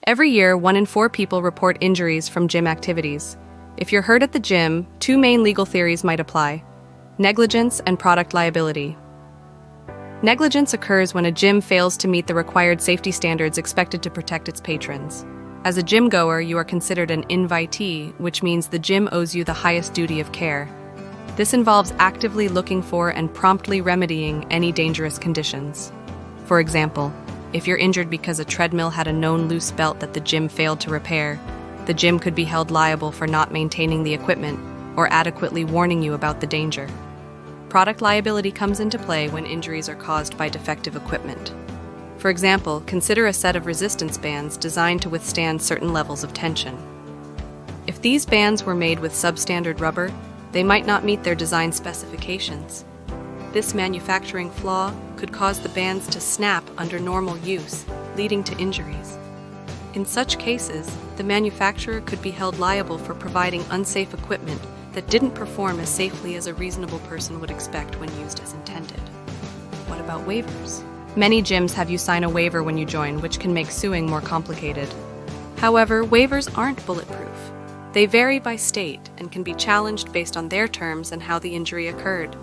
Every year, 1 in 4 people report injuries from gym activities. If you're hurt at the gym, 2 main legal theories might apply: negligence and product liability. Negligence occurs when a gym fails to meet the required safety standards expected to protect its patrons. As a gym goer, you are considered an invitee, which means the gym owes you the highest duty of care. This involves actively looking for and promptly remedying any dangerous conditions. For example, if you're injured because a treadmill had a known loose belt that the gym failed to repair, the gym could be held liable for not maintaining the equipment or adequately warning you about the danger. Product liability comes into play when injuries are caused by defective equipment. For example, consider a set of resistance bands designed to withstand certain levels of tension. If these bands were made with substandard rubber, they might not meet their design specifications. This manufacturing flaw could cause the bands to snap under normal use, leading to injuries. In such cases, the manufacturer could be held liable for providing unsafe equipment that didn't perform as safely as a reasonable person would expect when used as intended. What about waivers? Many gyms have you sign a waiver when you join, which can make suing more complicated. However, waivers aren't bulletproof. They vary by state and can be challenged based on their terms and how the injury occurred.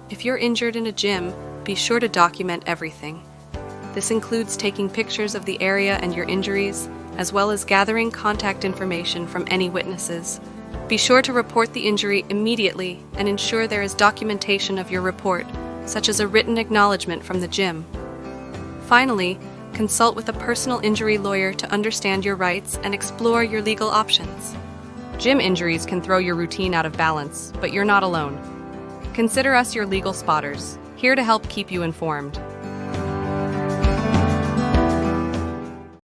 If you're injured in a gym, be sure to document everything. This includes taking pictures of the area and your injuries, as well as gathering contact information from any witnesses. Be sure to report the injury immediately and ensure there is documentation of your report, such as a written acknowledgement from the gym. Finally, consult with a personal injury lawyer to understand your rights and explore your legal options. Gym injuries can throw your routine out of balance, but you're not alone. Consider us your legal spotters, here to help keep you informed.